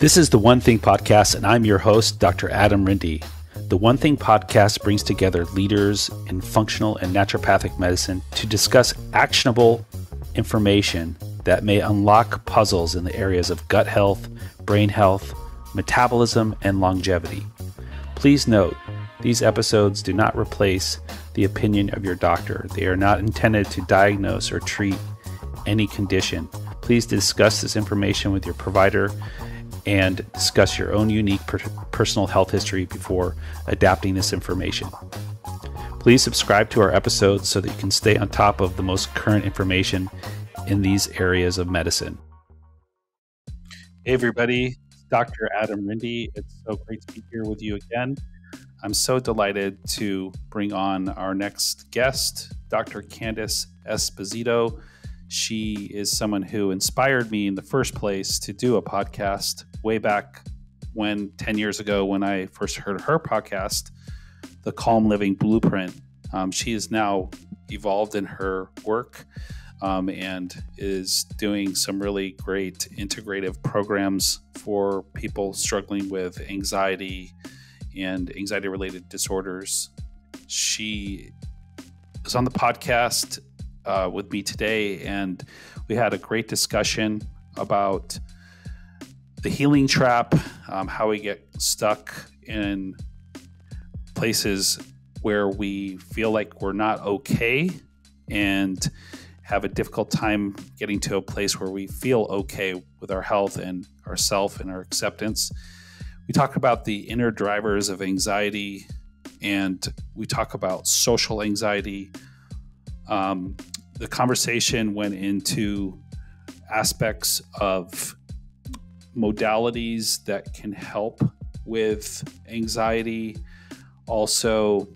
This is the One Thing Podcast, and I'm your host, Dr. Adam Rindy. The One Thing Podcast brings together leaders in functional and naturopathic medicine to discuss actionable information that may unlock puzzles in the areas of gut health, brain health, metabolism, and longevity. Please note, these episodes do not replace the opinion of your doctor. They are not intended to diagnose or treat any condition. Please discuss this information with your provider and discuss your own unique personal health history before adapting this information. Please subscribe to our episodes so that you can stay on top of the most current information in these areas of medicine. Hey everybody, it's Dr. Adam Rindy. It's so great to be here with you again. I'm so delighted to bring on our next guest, Dr. Candice Esposito. She is someone who inspired me in the first place to do a podcast way back when 10 years ago when I first heard her podcast, The Calm Living Blueprint. She is now evolved in her work and is doing some really great integrative programs for people struggling with anxiety and anxiety-related disorders. She is on the podcast with me today, and we had a great discussion about the healing trap, how we get stuck in places where we feel like we're not okay and have a difficult time getting to a place where we feel okay with our health and ourself and our acceptance. We talk about the inner drivers of anxiety, and we talk about social anxiety. The conversation went into aspects of modalities that can help with anxiety, also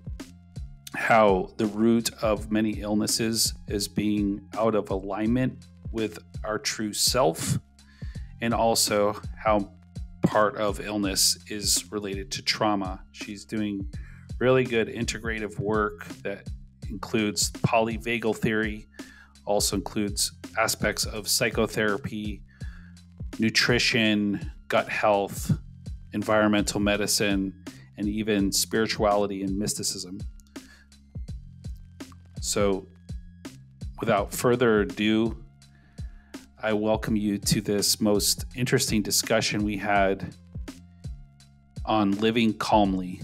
how the root of many illnesses is being out of alignment with our true self, and also how part of illness is related to trauma. She's doing really good integrative work that includes polyvagal theory, also includes aspects of psychotherapy, nutrition, gut health, environmental medicine, and even spirituality and mysticism. So without further ado, I welcome you to this most interesting discussion we had on living calmly.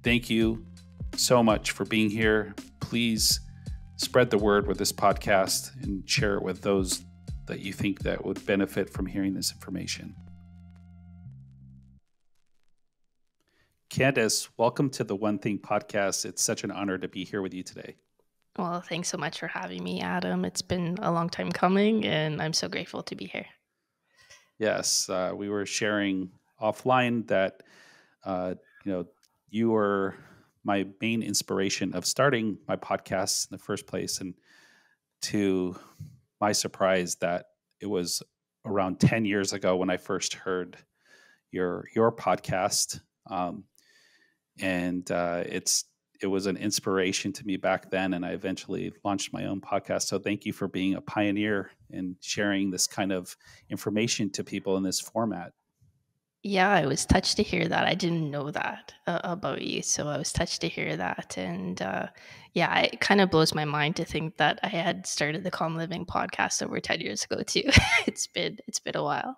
Thank you so much for being here. Please spread the word with this podcast and share it with those that you think that would benefit from hearing this information. Candice, welcome to the One Thing Podcast. It's such an honor to be here with you today. Well, thanks so much for having me, Adam. It's been a long time coming, and I'm so grateful to be here. Yes, we were sharing offline that you were my main inspiration of starting my podcast in the first place, and to my surprise, that it was around 10 years ago when I first heard your podcast, and it was an inspiration to me back then, and I eventually launched my own podcast. So thank you for being a pioneer in sharing this kind of information to people in this format. Yeah, I was touched to hear that. I didn't know that about you, so I was touched to hear that. And it kind of blows my mind to think that I had started the Calm Living podcast over 10 years ago too. It's been a while.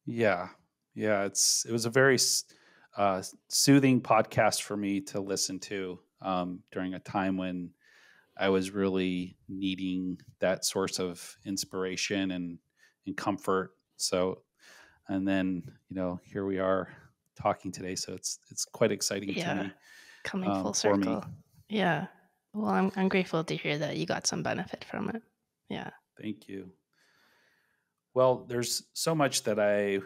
Yeah, it was a very soothing podcast for me to listen to during a time when I was really needing that source of inspiration and comfort. So, and then, here we are talking today. So it's quite exciting to me. Coming full circle. Yeah. Well, I'm grateful to hear that you got some benefit from it. Yeah. Thank you. Well, there's so much that I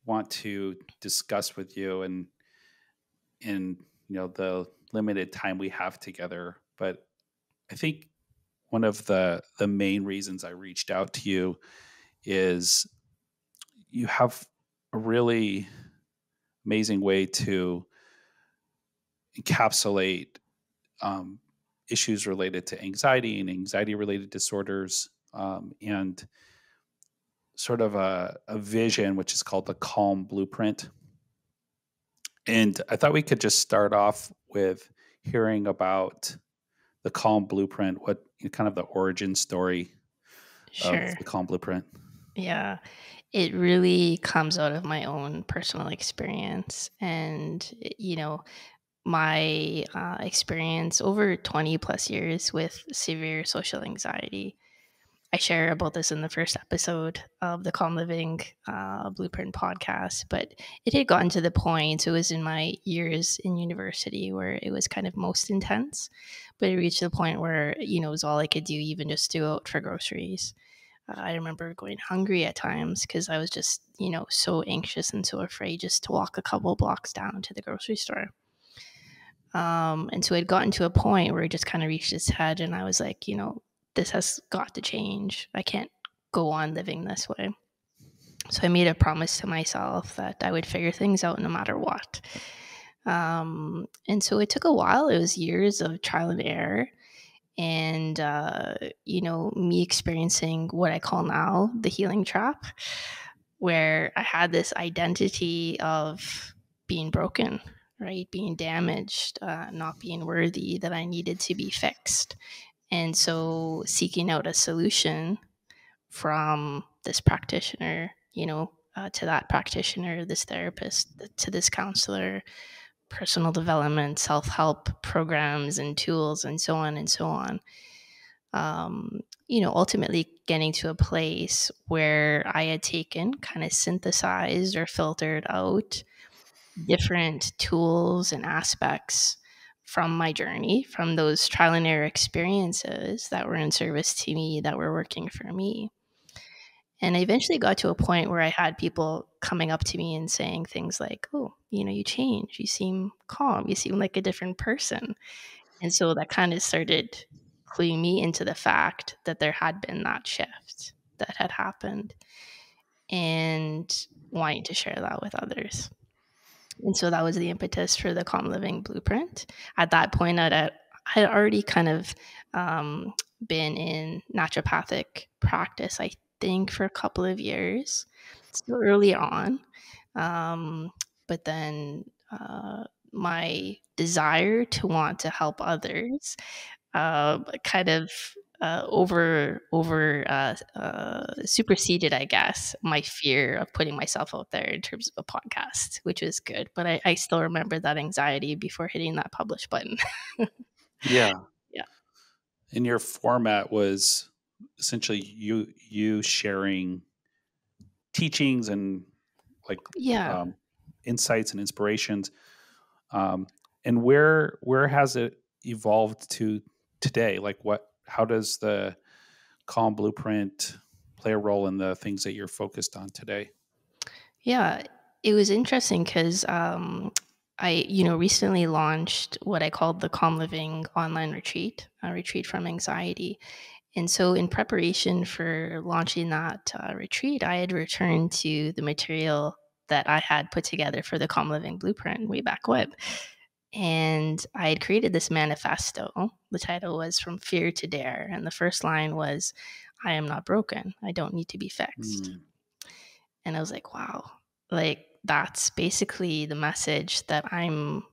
want to discuss with you, and in the limited time we have together. But I think one of the main reasons I reached out to you is you have a really amazing way to encapsulate issues related to anxiety and anxiety-related disorders, and sort of a vision, which is called the Calm Blueprint. And I thought we could just start off with hearing about the Calm Blueprint, what kind of the origin story of Sure. the Calm Blueprint. Yeah. It really comes out of my own personal experience. And, my experience over 20 plus years with severe social anxiety. I share about this in the first episode of the Calm Living Blueprint podcast, but it had gotten to the point, it was in my years in university where it was kind of most intense, but it reached the point where, it was all I could do, even just to go out for groceries. I remember going hungry at times because I was just, so anxious and so afraid just to walk a couple blocks down to the grocery store. And so it had gotten to a point where it just kind of reached its head, and I was like, this has got to change. I can't go on living this way. So I made a promise to myself that I would figure things out no matter what. And so it took a while. It was years of trial and error. And, me experiencing what I call now the healing trap, where I had this identity of being broken, right? Being damaged, not being worthy, that I needed to be fixed. And so seeking out a solution from this practitioner, to that practitioner, this therapist, to this counselor, personal development, self-help programs and tools, and so on and so on. Ultimately getting to a place where I had taken, kind of synthesized or filtered out different tools and aspects from my journey, from those trial and error experiences that were in service to me, that were working for me. And I eventually got to a point where I had people coming up to me and saying things like, "Oh, you change, you seem calm, you seem like a different person." And so that kind of started cluing me into the fact that there had been that shift that had happened, and wanting to share that with others. And so that was the impetus for the Calm Living Blueprint. At that point, I had already kind of been in naturopathic practice, I think, for a couple of years, still early on. But then my desire to want to help others kind of superseded, I guess, my fear of putting myself out there in terms of a podcast, which was good. But I still remember that anxiety before hitting that publish button. Yeah. Yeah. And your format was essentially you sharing teachings and like Yeah. insights and inspirations. And where has it evolved to today? Like how does the Calm Blueprint play a role in the things that you're focused on today? Yeah. It was interesting because I, recently launched what I called the Calm Living online retreat, a retreat from anxiety. And so, in preparation for launching that retreat, I had returned to the material that I had put together for the Calm Living Blueprint way back when. And I had created this manifesto. The title was From Fear to Dare. And the first line was, "I am not broken. I don't need to be fixed." Mm. And I was like, wow, like that's basically the message that I'm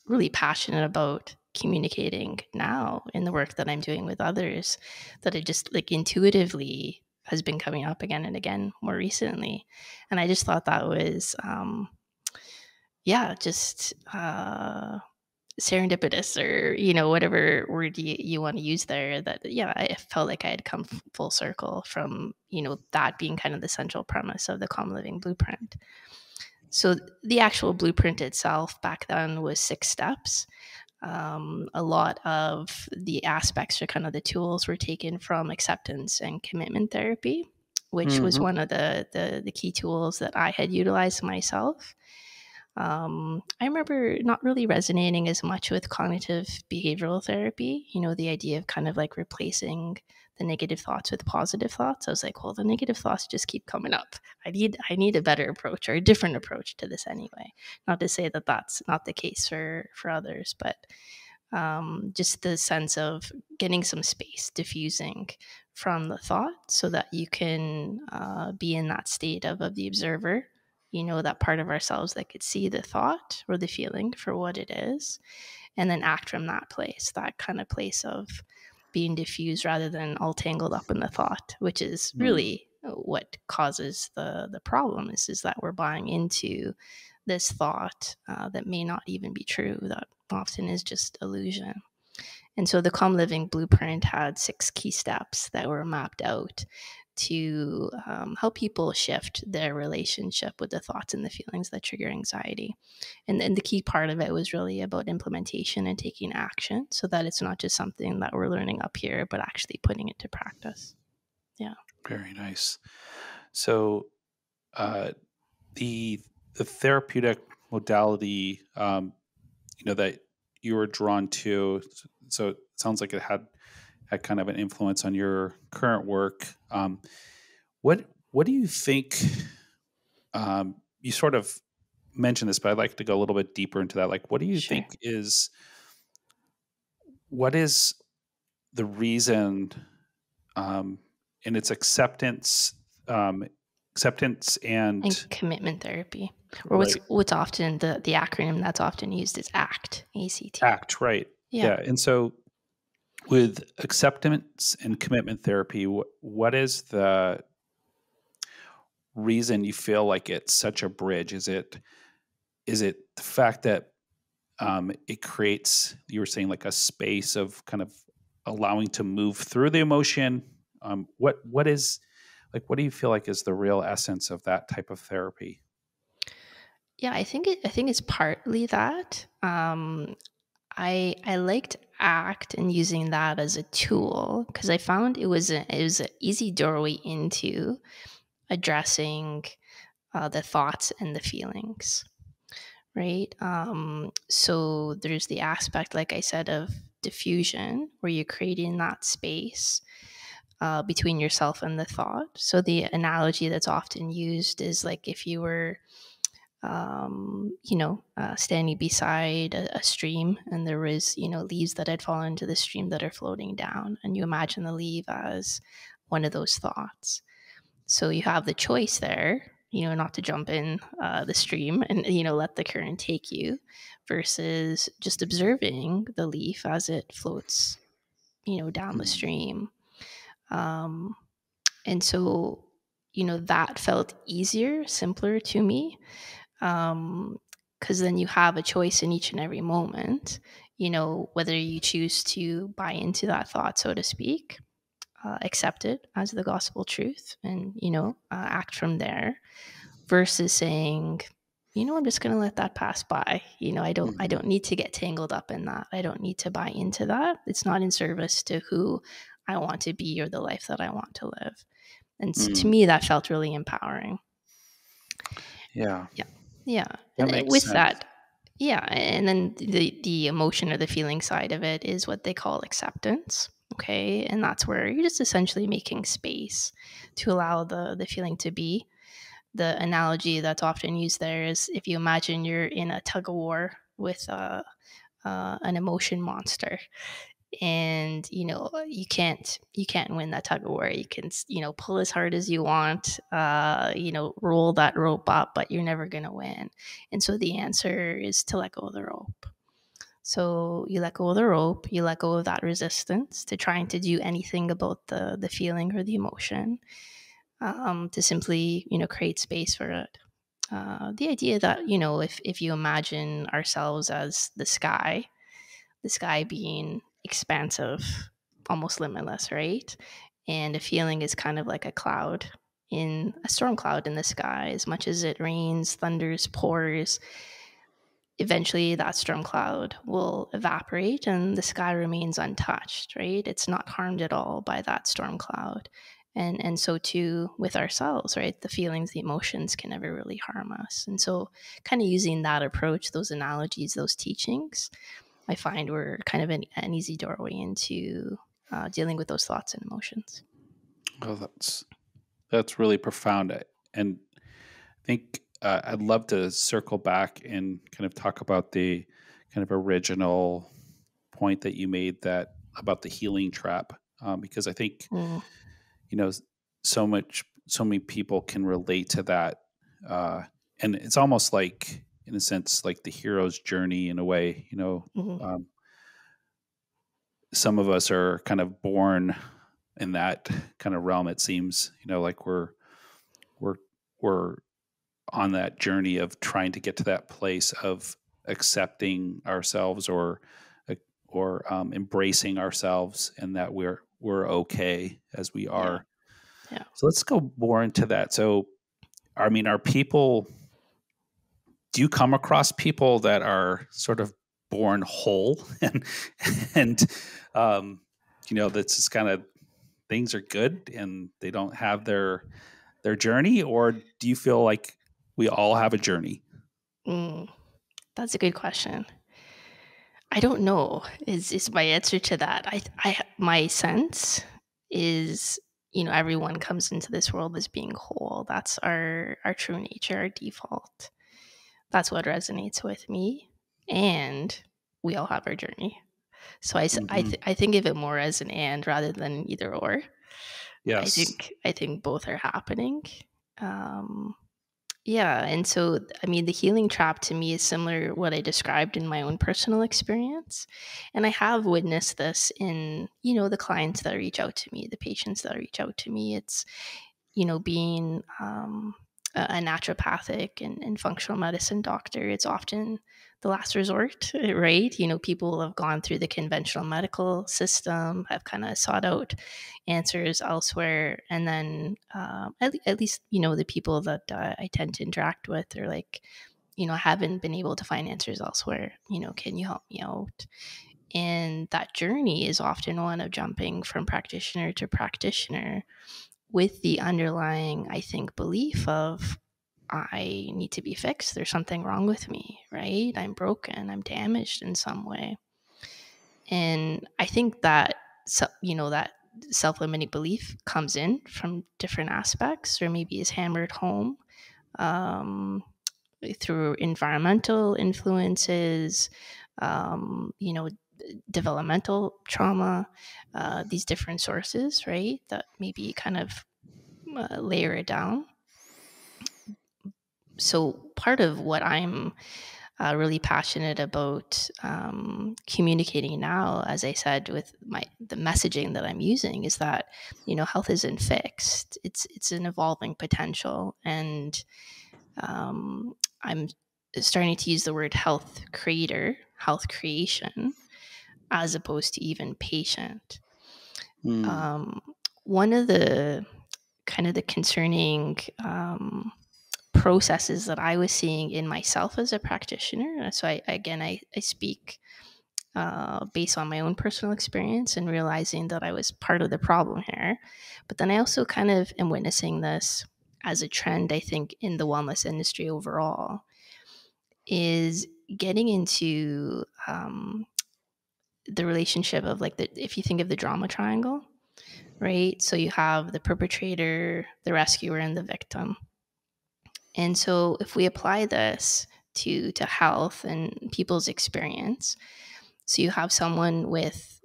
really passionate about communicating now in the work that I'm doing with others, that I just like intuitively has been coming up again and again more recently. And I just thought that was, just serendipitous, or whatever word you want to use there, that I felt like I had come full circle from that being kind of the central premise of the Calm Living Blueprint. So the actual blueprint itself back then was 6 steps. A lot of the aspects or kind of the tools were taken from acceptance and commitment therapy, which was one of the key tools that I had utilized myself. I remember not really resonating as much with cognitive behavioral therapy, the idea of kind of like replacing the negative thoughts with positive thoughts. I was like, well, the negative thoughts just keep coming up. I need a better approach, or a different approach to this anyway. Not to say that that's not the case for others, but just the sense of getting some space, diffusing from the thought so that you can be in that state of the observer, that part of ourselves that could see the thought or the feeling for what it is, and then act from that place, that kind of place of being diffused rather than all tangled up in the thought, which is Mm. really what causes the problem is that we're buying into this thought that may not even be true, that often is just illusion. And so the Calm Living Blueprint had 6 key steps that were mapped out to help people shift their relationship with the thoughts and the feelings that trigger anxiety. And then the key part of it was really about implementation and taking action so that it's not just something that we're learning up here, but actually putting it to practice. Yeah. Very nice. So the therapeutic modality, that you were drawn to, so it sounds like it had kind of an influence on your current work. What do you think? You sort of mentioned this, but I'd like to go a little bit deeper into that. Like, what do you Sure. think what is the reason in its acceptance And and commitment therapy, or right, what's often the acronym that's often used is ACT, ACT. act, right? Yeah. Yeah. And so with acceptance and commitment therapy, what is the reason you feel like it's such a bridge? Is it the fact that it creates, you were saying, like a space of kind of allowing to move through the emotion? What is, like, what do you feel like is the real essence of that type of therapy? Yeah, I think it's partly that. I liked ACT and using that as a tool because I found it was an easy doorway into addressing the thoughts and the feelings, right? So there's the aspect, like I said, of diffusion where you're creating that space between yourself and the thought. So the analogy that's often used is like if you were standing beside a stream and there was, leaves that had fallen into the stream that are floating down. And you imagine the leaf as one of those thoughts. So you have the choice there, not to jump in the stream and, let the current take you versus just observing the leaf as it floats, down the Mm. stream. Um, and so, that felt easier, simpler to me, because then you have a choice in each and every moment, whether you choose to buy into that thought, so to speak, accept it as the gospel truth, and act from there, versus saying, I'm just going to let that pass by. I Mhm. don't need to get tangled up in that. I don't need to buy into that. It's not in service to who I want to be or the life that I want to live. And to Mm. me, that felt really empowering. Yeah, Yeah. Yeah. that And makes with sense. that, yeah. And then the emotion or the feeling side of it is what they call acceptance. Okay. And that's where you're just essentially making space to allow the feeling to be. The analogy that's often used there is if you imagine you're in a tug of war with an emotion monster, and you can't win that tug of war. You can pull as hard as you want, roll that rope up, but you're never going to win. And so the answer is to let go of the rope. So you let go of the rope, you let go of that resistance to trying to do anything about the feeling or the emotion, to simply create space for it. The idea that if you imagine ourselves as the sky being expansive, almost limitless, right? And a feeling is kind of like a cloud, in a storm cloud in the sky. As much as it rains, thunders, pours, eventually that storm cloud will evaporate and the sky remains untouched, right? It's not harmed at all by that storm cloud. And so too with ourselves, right? The feelings, the emotions can never really harm us. And so kind of using that approach, those analogies, those teachings, I find we're kind of an easy doorway into dealing with those thoughts and emotions. Oh, that's really profound. And I think I'd love to circle back and kind of talk about the kind of original point that you made, that about the healing trap, because I think Mm. so many people can relate to that. And it's almost like, in a sense, like the hero's journey in a way, Mm-hmm. some of us are kind of born in that kind of realm. It seems, like we're on that journey of trying to get to that place of accepting ourselves or embracing ourselves, and that we're okay as we Yeah. are. Yeah. So let's go more into that. So, I mean, do you come across people that are sort of born whole and that's just kind of, things are good and they don't have their journey? Or do you feel like we all have a journey? That's a good question. I don't know is my answer to that. My sense is, everyone comes into this world as being whole. That's our true nature, our default. That's what resonates with me. And we all have our journey. So Mm-hmm. I think of it more as an and rather than either or. Yes. I think both are happening. Um, yeah, and so I mean, the healing trap to me is similar to what I described in my own personal experience, and I have witnessed this in the clients that reach out to me, the patients that reach out to me. It's being a naturopathic and functional medicine doctor, it's often the last resort, right? People have gone through the conventional medical system, have kind of sought out answers elsewhere. And then at least, the people that I tend to interact with are like, haven't been able to find answers elsewhere. Can you help me out? And that journey is often one of jumping from practitioner to practitioner with the underlying, I think, belief of I need to be fixed. There's something wrong with me, right? I'm broken. I'm damaged in some way. And I think that, that self-limiting belief comes in from different aspects, or maybe is hammered home um, through environmental influences, developmental trauma, these different sources, right? That maybe kind of layer it down. So part of what I'm really passionate about communicating now, as I said, with the messaging that I'm using, is that health isn't fixed. It's an evolving potential, and I'm starting to use the word health creator, health creation, as opposed to even patient. Um, One of the kind of the concerning processes that I was seeing in myself as a practitioner. So I speak based on my own personal experience and realizing that I was part of the problem here. But then I also kind of am witnessing this as a trend, I think, in the wellness industry overall, is getting into the relationship of like if you think of the drama triangle, right? So you have the perpetrator, the rescuer, and the victim. And so if we apply this to health and people's experience, so you have someone with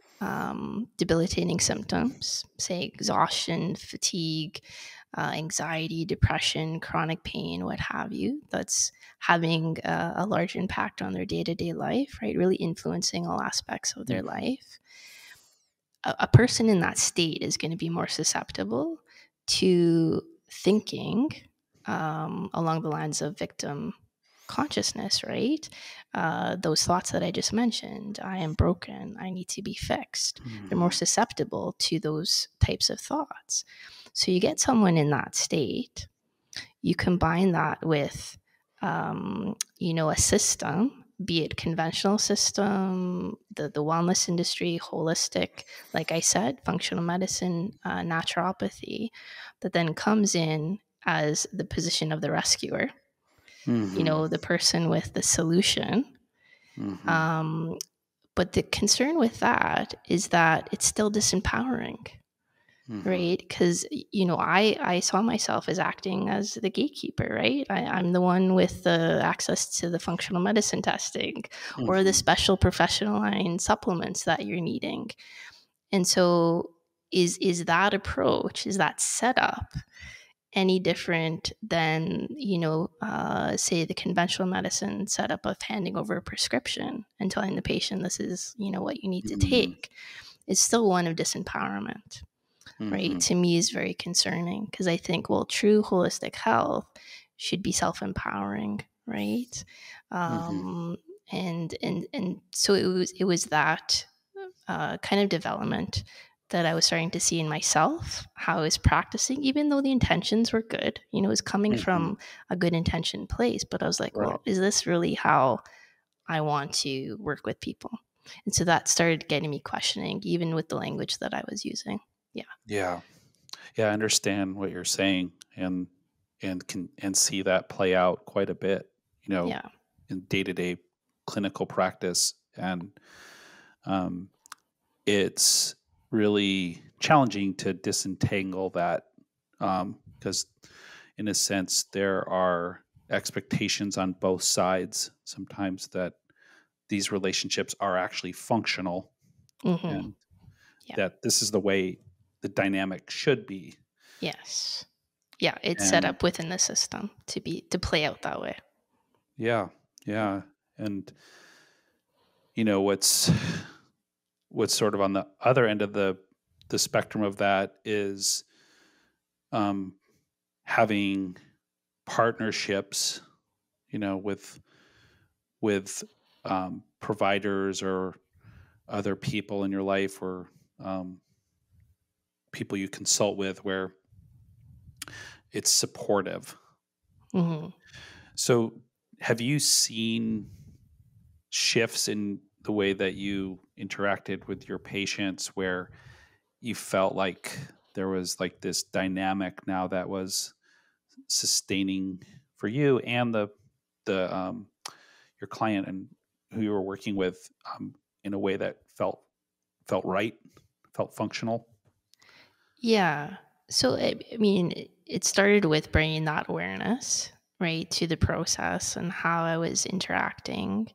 debilitating symptoms, say exhaustion, fatigue, anxiety, depression, chronic pain, what have you, that's having a large impact on their day-to-day life, right? Really influencing all aspects of their life. A person in that state is going to be more susceptible to thinking along the lines of victim consciousness, right? Those thoughts that I just mentioned, I am broken, I need to be fixed. They're more susceptible to those types of thoughts. So you get someone in that state, you combine that with, a system, be it conventional system, the wellness industry, holistic, like I said, functional medicine, naturopathy, that then comes in as the position of the rescuer, the person with the solution. But the concern with that is that it's still disempowering, right? Because, I saw myself as acting as the gatekeeper, right? I'm the one with the access to the functional medicine testing or the special professional line supplements that you're needing. And so is that approach, is that setup any different than, say the conventional medicine setup of handing over a prescription and telling the patient this is, what you need to Mm, take? It's still one of disempowerment, right? mhm, To me is very concerning, because I think, well, true holistic health should be self-empowering, right? mhm, Um, and so it was that kind of development that I was starting to see in myself, how I was practicing, even though the intentions were good, it was coming mhm. from a good intention place. But I was like, Right. well, is this really how I want to work with people? And so that started getting me questioning, even with the language that I was using. Yeah. Yeah. Yeah, I understand what you're saying, and see that play out quite a bit, Yeah. in day-to-day clinical practice. And um, it's really challenging to disentangle that, because in a sense there are expectations on both sides sometimes that these relationships are actually functional, Hmm. and Yeah. that this is the way the dynamic should be. Yes. Yeah. It's set And up within the system to play out that way. yeah, yeah. And what's sort of on the other end of the spectrum of that is, um, having partnerships, with providers or other people in your life, or um, people you consult with, where it's supportive. Hmm. So, have you seen shifts in the way that you interacted with your patients, where you felt like there was like this dynamic now that was sustaining for you and the your client, and who you were working with, in a way that felt right, felt functional? Yeah. So, I mean, it started with bringing that awareness, right, to the process and how I was interacting,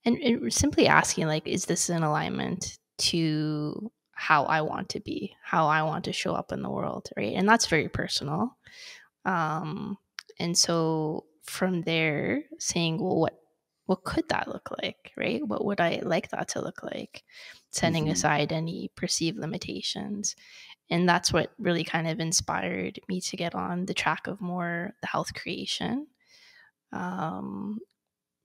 and it was simply asking, like, is this in alignment to how I want to be, how I want to show up in the world, right? And that's very personal. Um, and so from there, saying, well, what could that look like, right? What would I like that to look like? Setting Hmm. aside any perceived limitations. And that's what really kind of inspired me to get on the track of more the health creation, um,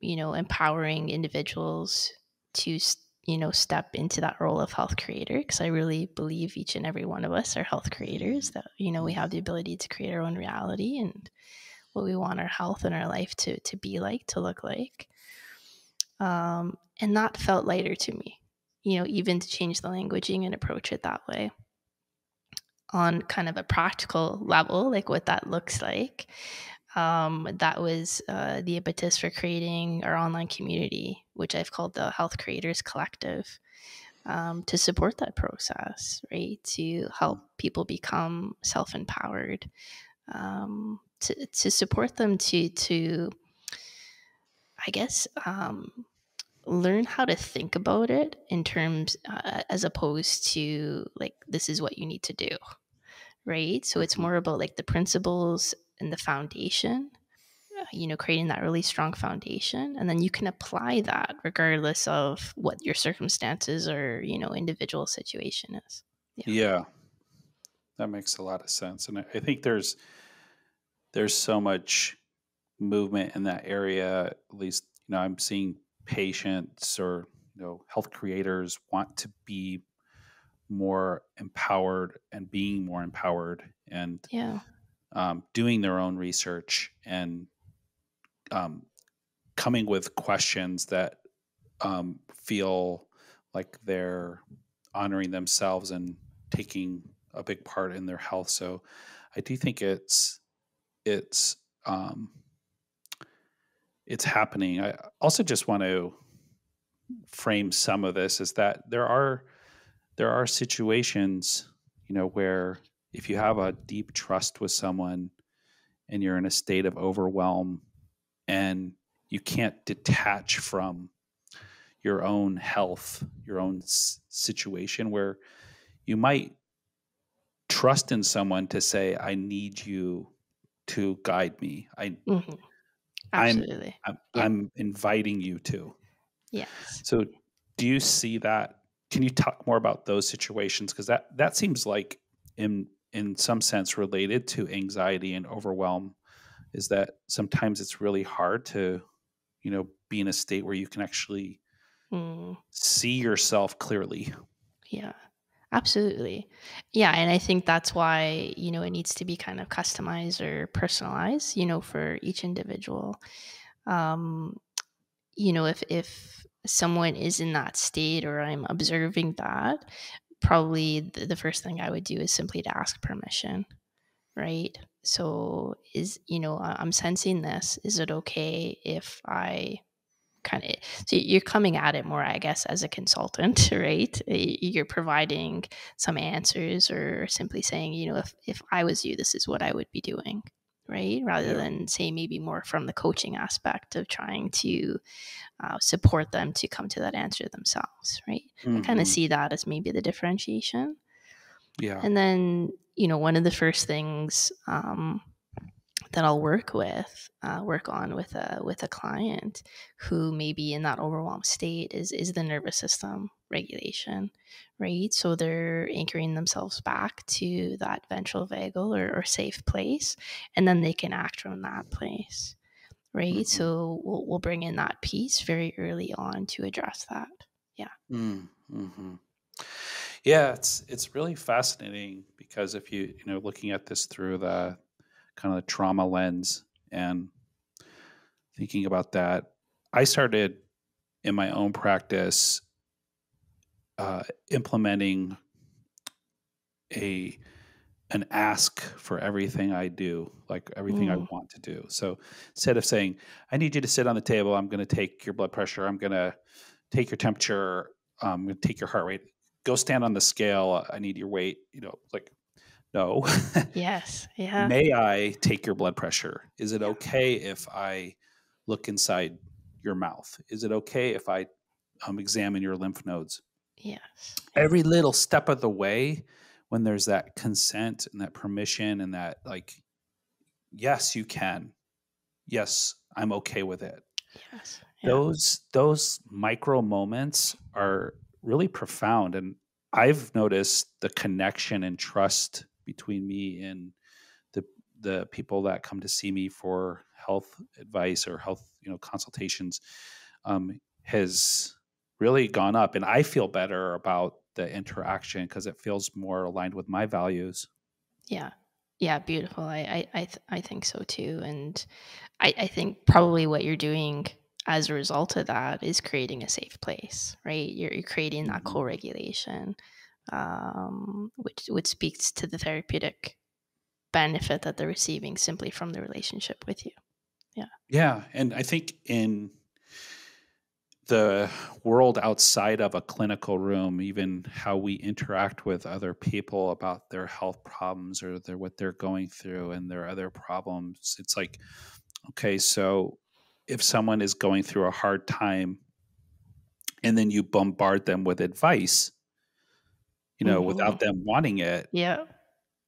empowering individuals to, step into that role of health creator. Because I really believe each and every one of us are health creators, that, we have the ability to create our own reality and what we want our health and our life to be like, to look like. And that felt lighter to me, even to change the languaging and approach it that way on kind of a practical level, like what that looks like. That was the impetus for creating our online community, which I've called the Health Creators Collective, to support that process, right? To help people become self-empowered, to support them to I guess, learn how to think about it in terms, as opposed to like, this is what you need to do, right? So it's Hmm. more about like the principles and the foundation, creating that really strong foundation. And then you can apply that regardless of what your circumstances or, individual situation is. Yeah. Yeah, that makes a lot of sense, and I think there's so much movement in that area. At least, I'm seeing patients, or health creators want to be more empowered and being more empowered, and Yeah. doing their own research, and um, coming with questions that feel like they're honoring themselves and taking a big part in their health. So I do think it's um, it's happening. I also just want to frame some of this, is that there are situations, where if you have a deep trust with someone and you're in a state of overwhelm, and you can't detach from your own health, your own situation, where you might trust in someone to say, I need you to guide me. Mhm. I'm, Absolutely. I'm, Yeah. I'm inviting you to. Yes. So do you see that? Can you talk more about those situations? Because that seems like in some sense related to anxiety and overwhelm, is that sometimes it's really hard to, be in a state where you can actually Mm, see yourself clearly. yeah. Absolutely. Yeah, and I think that's why, it needs to be kind of customized or personalized, for each individual. Um, if someone is in that state or I'm observing that, probably the first thing I would do is simply to ask permission, right? So I'm sensing this. Is it okay if I kind of, so you're coming at it more, I guess, as a consultant, right? You're providing some answers or simply saying, if I was you, this is what I would be doing, right? Rather Yeah. than say maybe more from the coaching aspect of trying to support them to come to that answer themselves, right? I kind of Hmm. see that as maybe the differentiation. Yeah. And then, one of the first things that I'll work on with a client who may be in that overwhelmed state is the nervous system regulation, right? So they're anchoring themselves back to that ventral vagal or safe place, and then they can act from that place, right? Hmm. So we'll bring in that piece very early on to address that. Yeah. Mm-hmm. Yeah, it's really fascinating because if looking at this through the kind of the trauma lens and thinking about that, I started in my own practice implementing a an ask for everything I do, like everything I Mm, want to do. So instead of saying, I need you to sit on the table, I'm going to take your blood pressure, I'm going to take your temperature, I'm going to take your heart rate, go stand on the scale, I need your weight, like, no. yes. Yeah. May I take your blood pressure? Is it Yeah. okay if I look inside your mouth? Is it okay if I examine your lymph nodes? Yes. Yeah. Every little step of the way, when there's that consent and that permission and that, like, yes, you can. Yes, I'm okay with it. Yes. Yeah. Those micro moments are really profound, and I've noticed the connection and trust between me and the the people that come to see me for health advice or health consultations has really gone up, and I feel better about the interaction because it feels more aligned with my values. Yeah. Yeah, beautiful. I think so too. And I think probably what you're doing as a result of that is creating a safe place, right? You're creating that Hmm. co-regulation, which speaks to the therapeutic benefit that they're receiving simply from the relationship with you. Yeah. Yeah, and I think in the world outside of a clinical room, even how we interact with other people about their health problems or what they're going through and their other problems, it's like, okay, so if someone is going through a hard time and then you bombard them with advice, Hmm. without them wanting it, Yeah.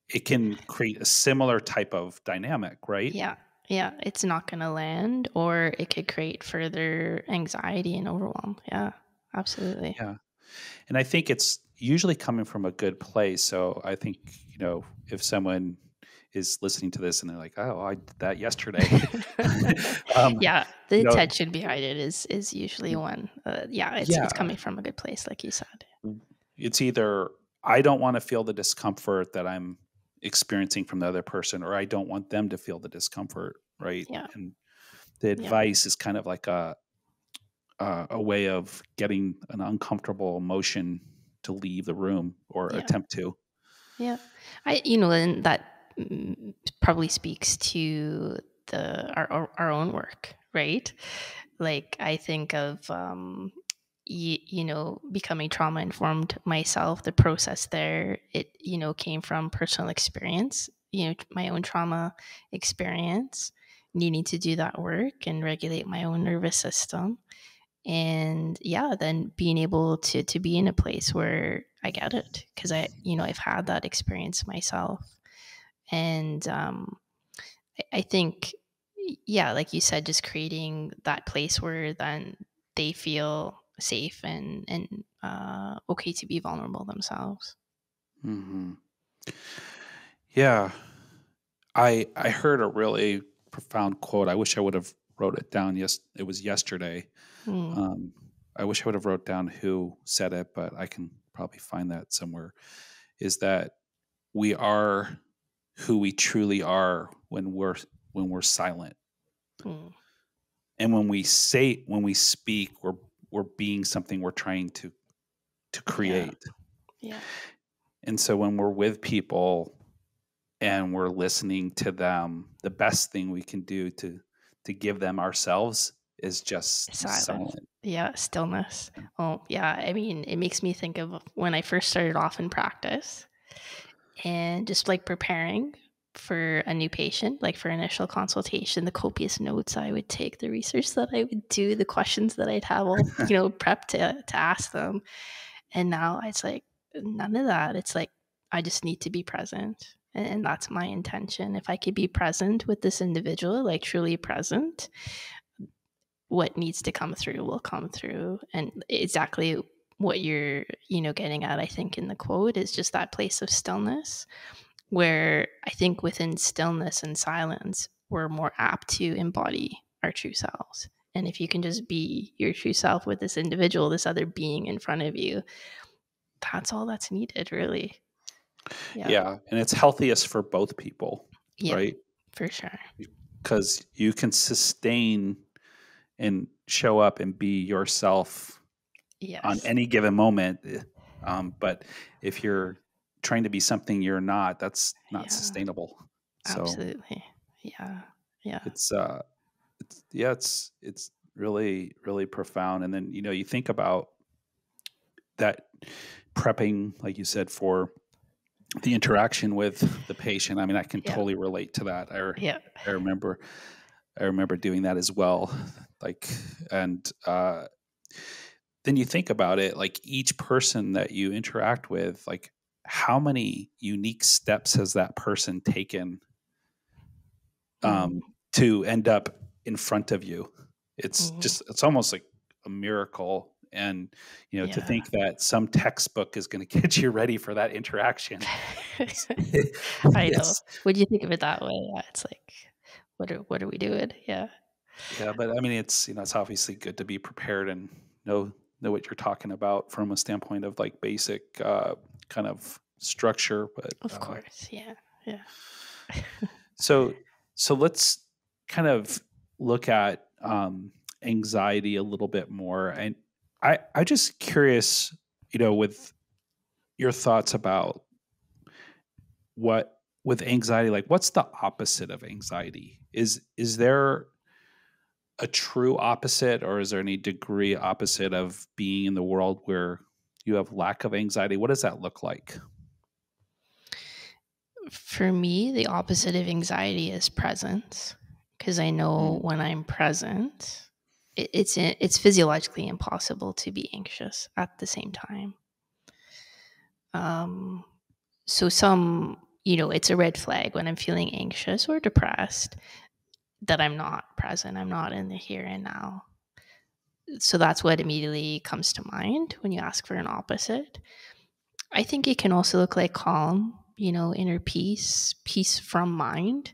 it can create a similar type of dynamic, right? Yeah. Yeah. It's not going to land, or it could create further anxiety and overwhelm. Yeah. Absolutely. Yeah. And I think it's usually coming from a good place. So I think, if someone is listening to this and they're like, oh, I did that yesterday. um, Yeah, the you know, intention behind it is usually one. Yeah, it's yeah, coming from a good place, like you said. it's either I don't want to feel the discomfort that I'm experiencing from the other person, or I don't want them to feel the discomfort. Right. Yeah, And the yeah, advice is kind of like a way of getting an uncomfortable emotion to leave the room or yeah, attempt to. yeah. And that probably speaks to our own work, right? Like I think of becoming trauma informed myself. The process there, it came from personal experience. My own trauma experience, needing to do that work and regulate my own nervous system, and yeah, then being able to be in a place where I get it, because I've had that experience myself. And I think, yeah, like you said, just creating that place where then they feel safe and okay to be vulnerable themselves. Hmm. Yeah. I heard a really profound quote. I wish I would have wrote it down. Yes, it was yesterday. Mm, Um, I wish I would have wrote down who said it, but I can probably find that somewhere. Is that we are who we truly are when we're silent, mm, and when we speak, we're being something we're trying to yeah, create. yeah, And so when we're with people and we're listening to them, the best thing we can do to give them ourselves is just be silence. silent. Yeah, stillness. Oh, yeah. I mean, it makes me think of when I first started off in practice and just like preparing for a new patient, like for initial consultation, the copious notes I would take, the research that I would do, the questions that I'd have all, prepped to ask them. And now it's like none of that. It's like I just need to be present. And that's my intention. If I could be present with this individual, like truly present, what needs to come through will come through. And exactly what you're, getting at, I think, in the quote is just that place of stillness where I think within stillness and silence, we're more apt to embody our true selves. And if you can just be your true self with this individual, this other being in front of you, that's all that's needed, really. Yeah. Yeah, and it's healthiest for both people, Yeah, right? for sure. Because you can sustain and show up and be yourself on Yes. any given moment. But if you're trying to be something you're not, that's not Yeah, sustainable. So absolutely. Yeah. Yeah. it's yeah, it's really really profound. And then you think about that prepping, like you said, for the interaction with the patient. I mean, I can Yeah. totally relate to that. Yeah. I remember I remember doing that as well. Like, and then you think about it, like each person that you interact with, like how many unique steps has that person taken Mm, to end up in front of you? mm, It's almost like a miracle. And, to yeah. think that some textbook is going to get you ready for that interaction. It's, I know. it's, Would you think of it that way? Yeah, it's like, what are we doing? Yeah. yeah, but I mean, it's obviously good to be prepared and know what you're talking about from a standpoint of like basic kind of structure. But Of course. Yeah. Yeah. so so let's kind of look at anxiety a little bit more. And I just curious, with your thoughts about what with anxiety, like what's the opposite of anxiety? Is there a true opposite, or is there any degree opposite of being in the world where you have lack of anxiety? What does that look like? For me, the opposite of anxiety is presence, because I know Mm, when I'm present, it's physiologically impossible to be anxious at the same time. Um, so it's a red flag when I'm feeling anxious or depressed that I'm not present. I'm not in the here and now. So that's what immediately comes to mind when you ask for an opposite. I think it can also look like calm, inner peace, peace from mind.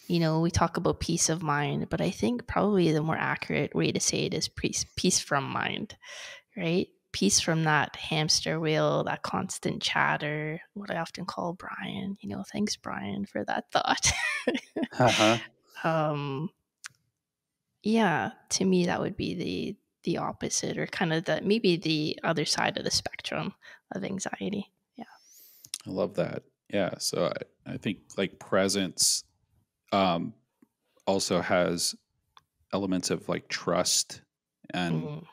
We talk about peace of mind, but I think probably the more accurate way to say it is peace from mind, right? Peace from that hamster wheel, that constant chatter, what I often call Brian. Thanks, Brian, for that thought. uh-huh. um, yeah, to me, that would be the opposite, or kind of maybe the other side of the spectrum of anxiety. Yeah. I love that. Yeah. So I think like presence um, also has elements of like trust and, Mm,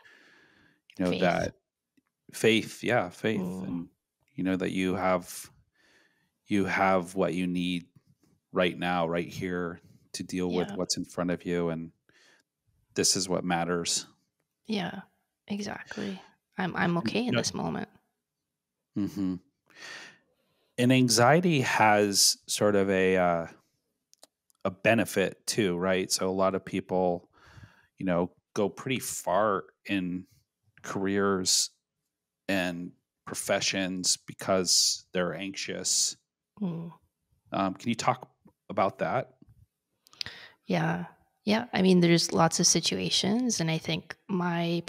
faith. that faith. Yeah. Faith. Mm, And, that you have what you need right now, right here to deal with yeah. what's in front of you. And this is what matters. Yeah. Exactly. I'm okay in No, this moment. Mm-hmm. And anxiety has sort of a benefit too, right? So a lot of people, go pretty far in careers and professions because they're anxious. Mm. Can you talk about that? Yeah. Yeah. I mean, there's lots of situations, and I think my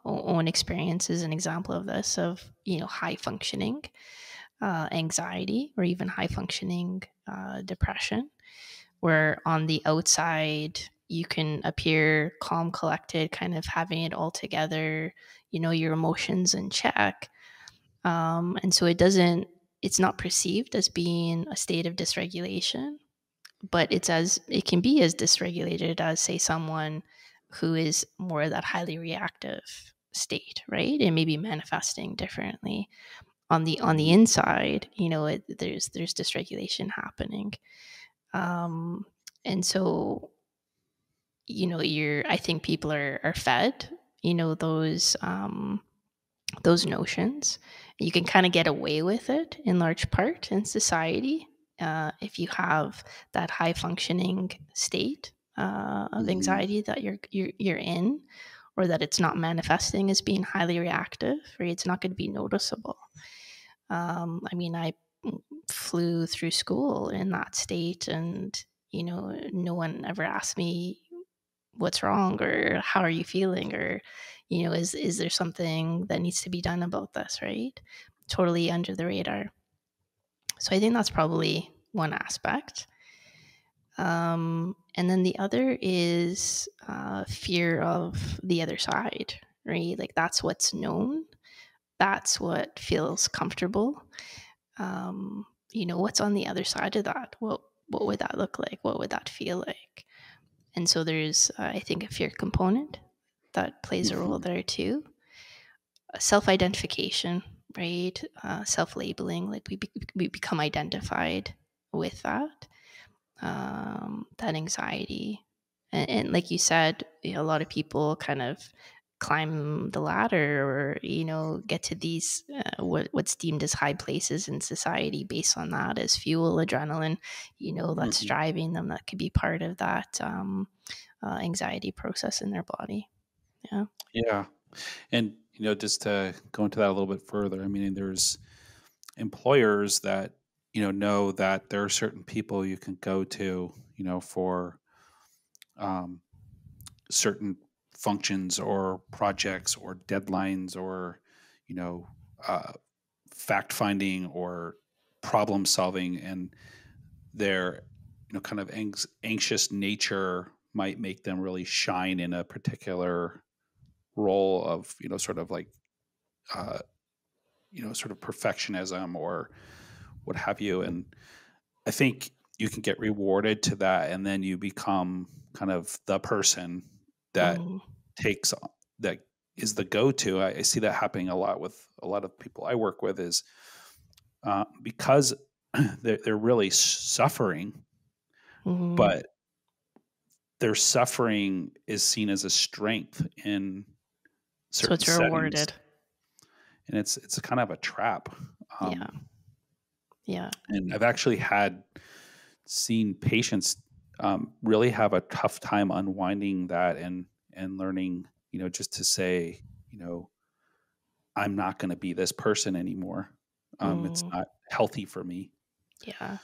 own experience is an example of this, of, high functioning anxiety, or even high functioning depression, where on the outside you can appear calm, collected, kind of having it all together, your emotions in check. And so it's not perceived as being a state of dysregulation, but it can be as dysregulated as, say, someone who is more that highly reactive state, right? And maybe manifesting differently on the Mhm. inside. There's dysregulation happening. And so, I think people are fed, those notions. You can kind of get away with it in large part in society, if you have that high functioning state of Mhm. anxiety that you're in, or that it's not manifesting as being highly reactive, right? It's not going to be noticeable. I mean, I flew through school in that state, and no one ever asked me what's wrong, or how are you feeling, or is there something that needs to be done about this, right? Totally under the radar. So I think that's probably one aspect. And then the other is fear of the other side, right? Like, that's what's known, that's what feels comfortable. What's on the other side of that? What would that look like? What would that feel like? And so there's, I think, a fear component that plays a role Mhm. there too. Self identification, right? Self labeling, like we become identified with that anxiety. And like you said, a lot of people kind of climb the ladder, or get to these what's deemed as high places in society based on that as fuel, adrenaline, that's Mhm. driving them. That could be part of that anxiety process in their body. Yeah. Yeah. And, just to go into that a little bit further, I mean, there's employers that, know that there are certain people you can go to, for um, certain functions or projects or deadlines or, you know, uh, fact finding or problem solving. And their, kind of anxious nature might make them really shine in a particular role of, sort of like, uh, sort of perfectionism or what have you. And I think you can get rewarded to that, and then you become kind of the person that Mm, takes that is the go-to. I see that happening a lot with a lot of people I work with, is because they're really suffering, mm. but their suffering is seen as a strength in So certain it's settings, rewarded. and it's a kind of a trap. Yeah. Um, Yeah. and I've actually seen patients really have a tough time unwinding that and learning, just to say, you know, I'm not going to be this person anymore. It's Mm, not healthy for me. yeah.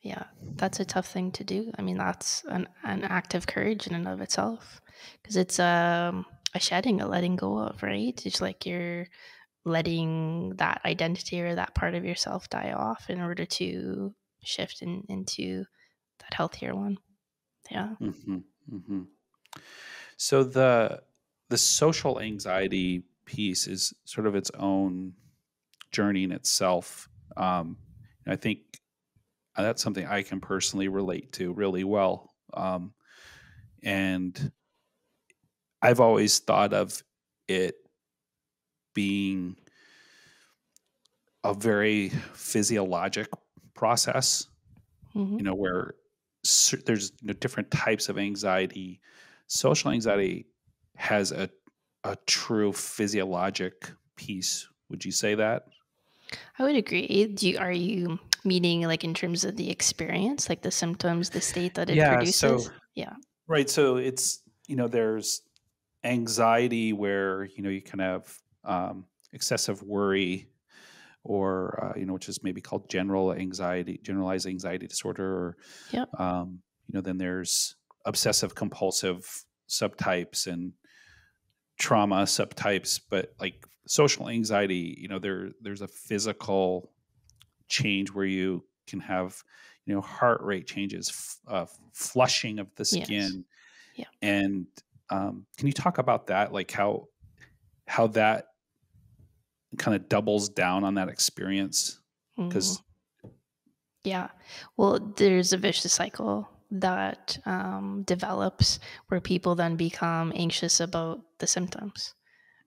Yeah, that's a tough thing to do. I mean, that's an act of courage in and of itself, because it's a shedding, a letting go of, right? It's like you're letting that identity or that part of yourself die off in order to shift into that healthier one. Yeah. Hmm. Hmm. So the social anxiety piece is sort of its own journey in itself. Um, I think that's something I can personally relate to really well. And I've always thought of it being a very physiologic process, Hmm. where there's different types of anxiety. Social anxiety has a true physiologic piece Would you say that? I would agree. Are you meaning like in terms of the experience, like the symptoms, the state that it Yeah. So, produces? Yeah. right. So it's, there's anxiety where, you can have excessive worry or, which is maybe called generalized anxiety disorder. Or, Yep. then there's obsessive compulsive subtypes and trauma subtypes. But like social anxiety, there's a physical change where you can have, heart rate changes, flushing of the Yes. skin. Yeah. And can you talk about that? Like how that kind of doubles down on that experience? Mm. Because Yeah. Well, there's a vicious cycle that develops where people then become anxious about the symptoms,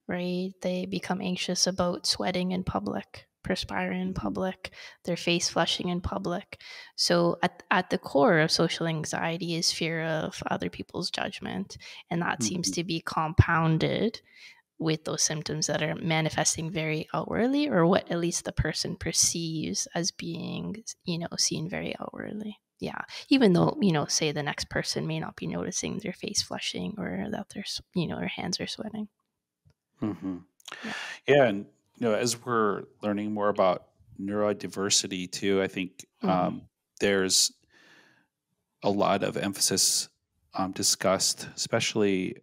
right? They become anxious about sweating in public, perspiring in public, their face flushing in public. So, at the core of social anxiety is fear of other people's judgment. And that seems to be compounded with those symptoms that are manifesting very outwardly, or what at least the person perceives as being, seen very outwardly. Yeah. Even though, say the next person may not be noticing their face flushing or that their hands are sweating. mm-hmm. Yeah. Yeah, and as we're learning more about neurodiversity too, I think Mm-hmm. there's a lot of emphasis discussed, especially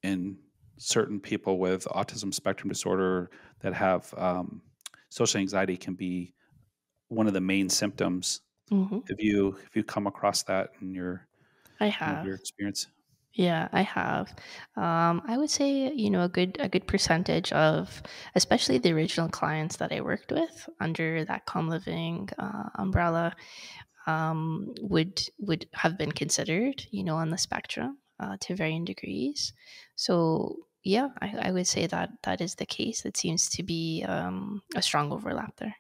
in certain people with autism spectrum disorder that have social anxiety can be one of the main symptoms. Mm-hmm. Have you come across that in your I kind of have. your experience? Yeah, I have. I would say, a good percentage of, especially the original clients that I worked with under that Calm Living umbrella, would have been considered, on the spectrum to varying degrees. So yeah, I would say that that is the case. It seems to be a strong overlap there.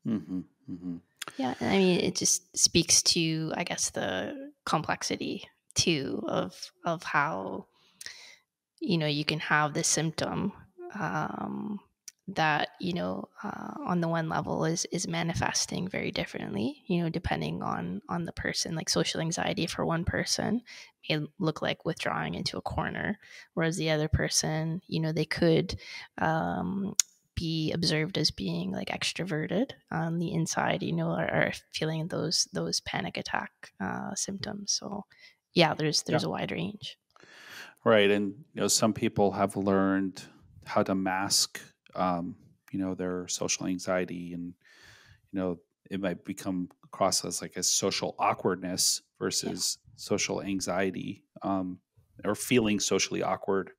Mm-hmm, mm-hmm. Yeah, and I mean, it just speaks to, I guess, the complexity too of how you can have this symptom um, that on the one level is manifesting very differently, depending on the person. Like social anxiety for one person may look like withdrawing into a corner, whereas the other person, they could be observed as being like extroverted on the inside, or feeling those panic attack symptoms. So yeah, Yeah. there's a wide range. Right, and some people have learned how to mask, their social anxiety, and it might become across as like a social awkwardness Yeah. versus social anxiety, or feeling socially awkward.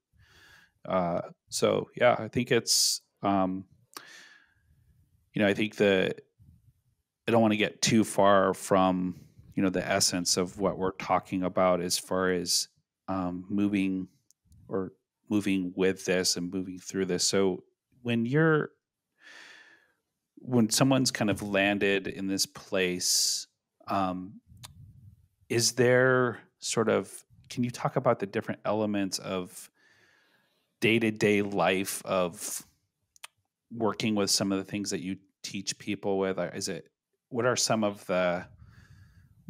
So yeah, I think it's, I think that I don't want to get too far from the essence of what we're talking about as far as moving or moving with this and moving through this. So when someone's kind of landed in this place, um, is there sort of, can you talk about the different elements of day-to-day life of working with some of the things that you teach people with? What are some of the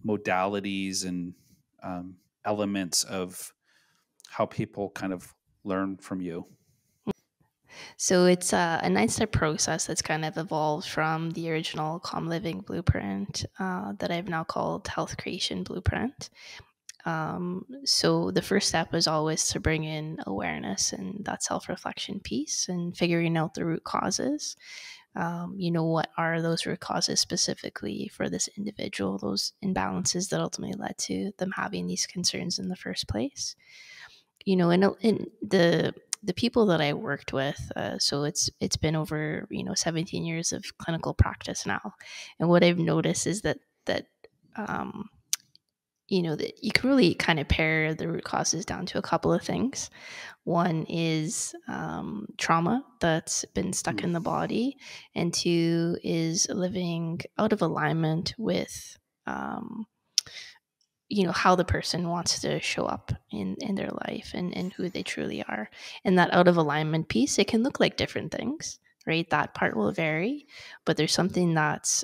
modalities and elements of how people kind of learn from you? So it's a 9-step process that's kind of evolved from the original Calm Living Blueprint that I've now called Health Creation Blueprint. So the first step is always to bring in awareness and that self-reflection piece and figuring out the root causes. What are those root causes specifically for this individual, those imbalances that ultimately led to them having these concerns in the first place. In the people that I worked with, so it's been over 17 years of clinical practice now, and what I've noticed is that um, that you can really kind of pare the root causes down to a couple of things. One is trauma that's been stuck Mm. in the body, and two is living out of alignment with how the person wants to show up in their life, and who they truly are. And that out of alignment piece, it can look like different things, right? That part will vary, but there's something that's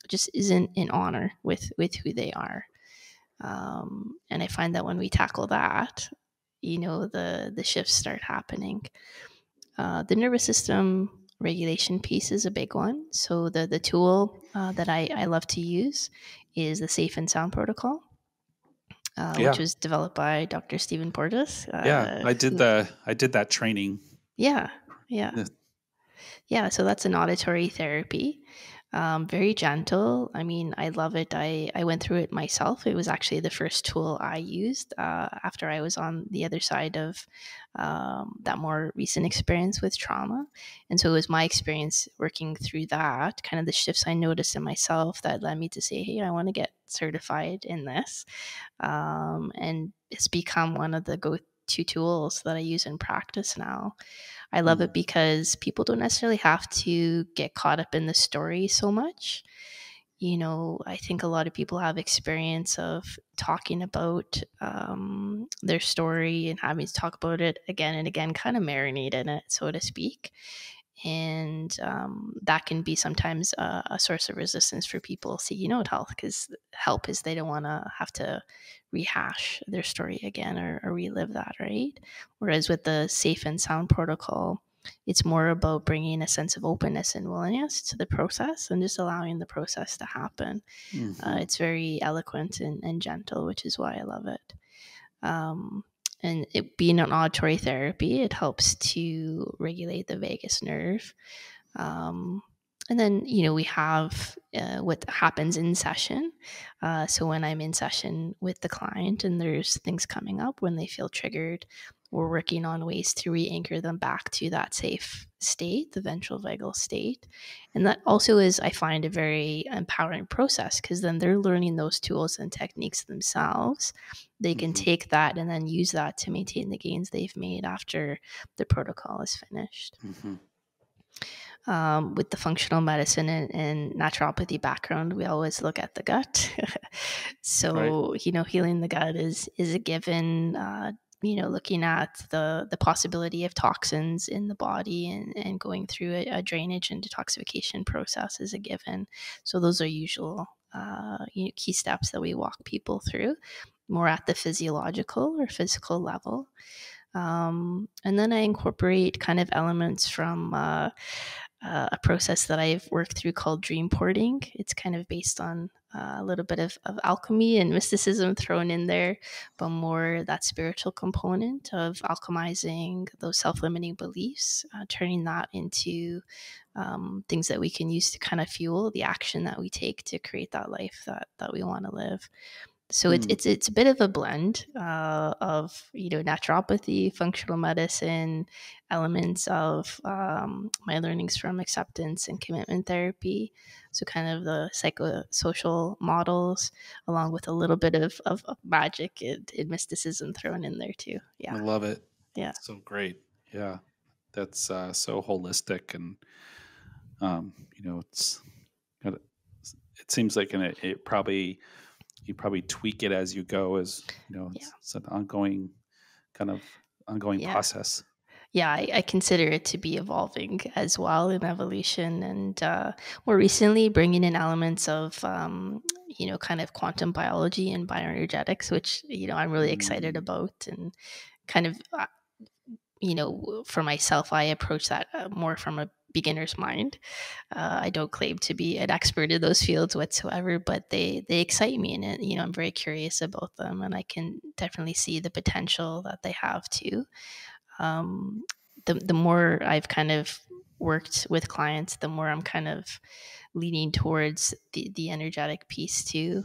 just isn't in honor with who they are. And I find that when we tackle that, the shifts start happening. The nervous system regulation piece is a big one. So the tool that I love to use is the Safe and Sound protocol, which Yeah. was developed by Dr. Stephen Porges. Yeah. I did that training. Yeah, yeah. Yeah. Yeah, so that's an auditory therapy. Very gentle. I mean, I love it. I went through it myself. It was actually the first tool I used after I was on the other side of that more recent experience with trauma. And so it was my experience working through that, kind of the shifts I noticed in myself that led me to say, hey, I want to get certified in this. And it's become one of the go-to tools that I use in practice now. I love it because people don't necessarily have to get caught up in the story so much. I think a lot of people have experience of talking about their story and having to talk about it again and again, kind of marinate in it, so to speak. And that can be sometimes a source of resistance for people seeking out health, because help is they don't want to have to rehash their story again, or relive that, right? Whereas with the Safe and Sound protocol, it's more about bringing a sense of openness and willingness to the process and just allowing the process to happen. It's very eloquent and gentle, which is why I love it. And it being an auditory therapy, it helps to regulate the vagus nerve. And then, we have what happens in session. So when I'm in session with the client and there's things coming up when they feel triggered, we're working on ways to re-anchor them back to that safe state, the ventral vagal state. And that also is, I find, a very empowering process, because then they're learning those tools and techniques themselves. They can take that and then use that to maintain the gains they've made after the protocol is finished. With the functional medicine and naturopathy background, we always look at the gut. So, Right. Healing the gut is a given. Looking at the possibility of toxins in the body and going through a drainage and detoxification process is a given. So those are usual key steps that we walk people through, more at the physiological or physical level. And then I incorporate kind of elements from a process that I've worked through called dream porting. It's kind of based on a little bit of alchemy and mysticism thrown in there, but more that spiritual component of alchemizing those self-limiting beliefs, turning that into things that we can use to kind of fuel the action that we take to create that life that we want to live. So it's a bit of a blend of naturopathy, functional medicine, elements of my learnings from acceptance and commitment therapy. So kind of the psychosocial models, along with a little bit of magic and mysticism thrown in there too. I Yeah, love it. yeah, So great. Yeah. That's so holistic, and it's got it seems like it probably you probably tweak it as you go, as yeah, it's an ongoing yeah. process. Yeah, I consider it to be evolving as well in evolution, and more recently bringing in elements of kind of quantum biology and bioenergetics, which I'm really excited about, and kind of for myself, I approach that more from a beginner's mind. I don't claim to be an expert in those fields whatsoever, but they excite me, and I'm very curious about them, and I can definitely see the potential that they have too. um, the more I've kind of worked with clients, the more I'm kind of leaning towards the energetic piece too.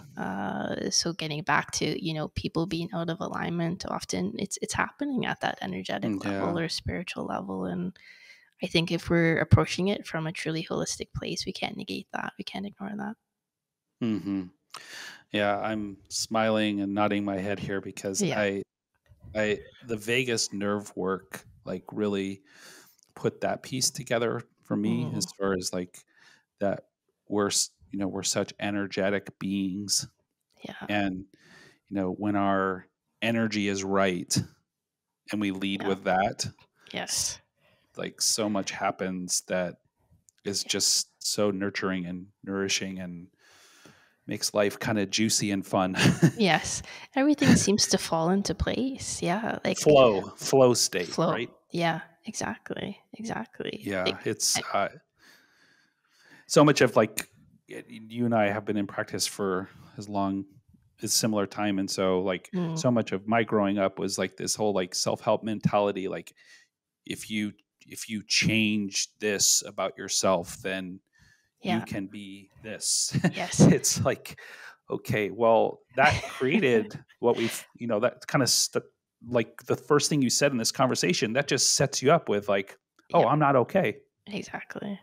So getting back to people being out of alignment, often it's happening at that energetic level Yeah. or spiritual level, and I think if we're approaching it from a truly holistic place, we can't negate that. We can't ignore that. hmm Yeah. I'm smiling and nodding my head here because Yeah. the vagus nerve work like really put that piece together for me, Mm, as far as like that we're such energetic beings, yeah. and when our energy is right and we lead Yeah. with that, Yes. like so much happens that is just so nurturing and nourishing and makes life kind of juicy and fun. Yes. Everything seems to fall into place. Yeah. Like Flow state, flow. right? Yeah, exactly. Exactly. Yeah, Like, it's I, so much of like you and I have been in practice for as long as similar time, and so like mm, so much of my growing up was like this whole like self-help mentality, like if you change this about yourself, then you yeah. can be this. Yes. It's like, okay, well, that created what we've, that kind of like the first thing you said in this conversation, that just sets you up with like, oh, Yep. I'm not okay. Exactly.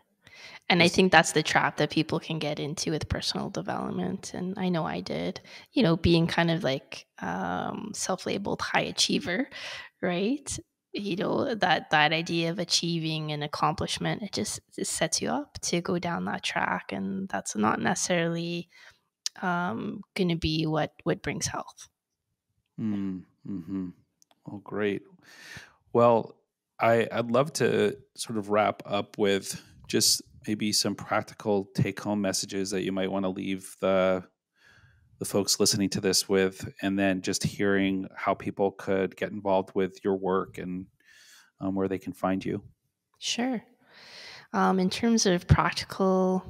And I Just, think that's the trap that people can get into with personal development. And I know I did, being kind of like self-labeled high achiever, right? That idea of achieving an accomplishment, it sets you up to go down that track. And that's not necessarily going to be what brings health. mm-hmm. Oh, great. Well, I'd love to sort of wrap up with just maybe some practical take-home messages that you might want to leave the folks listening to this with, and then just hearing how people could get involved with your work and where they can find you. Sure. In terms of practical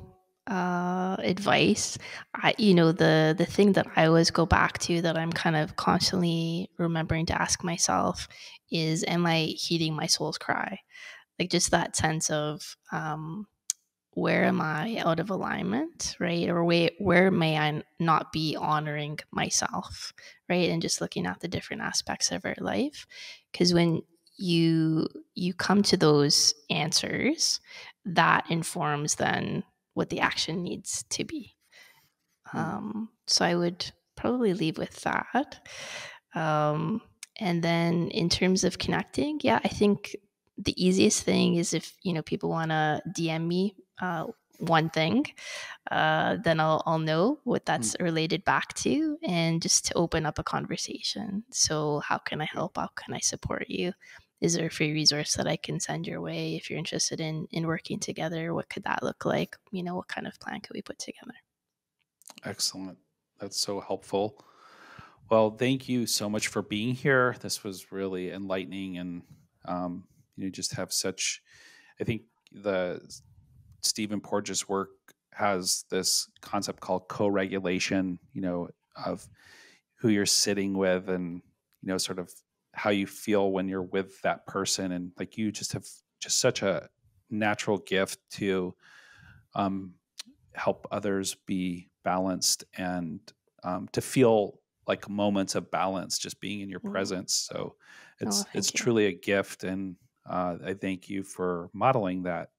advice, the thing that I always go back to that I'm kind of constantly remembering to ask myself is, am I heeding my soul's cry? Like just that sense of where am I out of alignment, right? Or where may I not be honoring myself, right? And just looking at the different aspects of our life, because when you come to those answers, that informs then what the action needs to be. Mm. So I would probably leave with that. Um, and then in terms of connecting, yeah, I think the easiest thing is if people want to DM me one thing, then I'll know what that's related back to, and just to open up a conversation. So how can I help? How can I support you? Is there a free resource that I can send your way if you're interested in working together? What could that look like? What kind of plan could we put together? Excellent. That's so helpful. Well, thank you so much for being here. This was really enlightening, and just have such. I think the Stephen Porges' work has this concept called CoRegulation. Of who you're sitting with, and sort of how you feel when you're with that person, and like you just have just such a natural gift to help others be balanced, and to feel like moments of balance just being in your Mm. presence. So Oh, it's thank you. truly a gift, and I thank you for modeling that.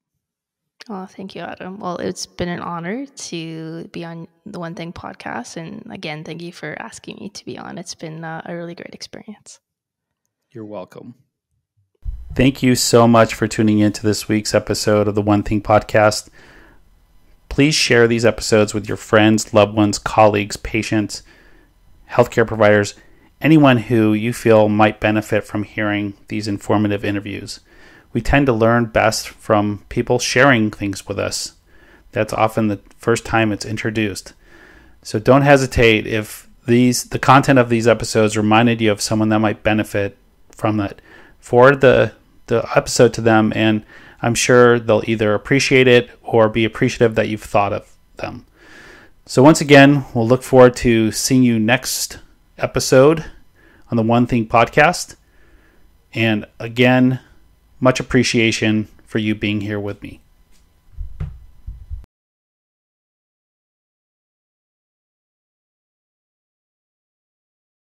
Oh, thank you, Adam. Well, it's been an honor to be on the One Thing podcast. And again, thank you for asking me to be on. It's been a really great experience. You're welcome. Thank you so much for tuning in to this week's episode of the One Thing podcast. Please share these episodes with your friends, loved ones, colleagues, patients, healthcare providers, anyone who you feel might benefit from hearing these informative interviews. We tend to learn best from people sharing things with us. That's often the first time it's introduced. So don't hesitate if the content of these episodes reminded you of someone that might benefit from that. Forward the episode to them, and I'm sure they'll either appreciate it or be appreciative that you've thought of them. So once again, we'll look forward to seeing you next episode on the One Thing podcast. And again, much appreciation for you being here with me.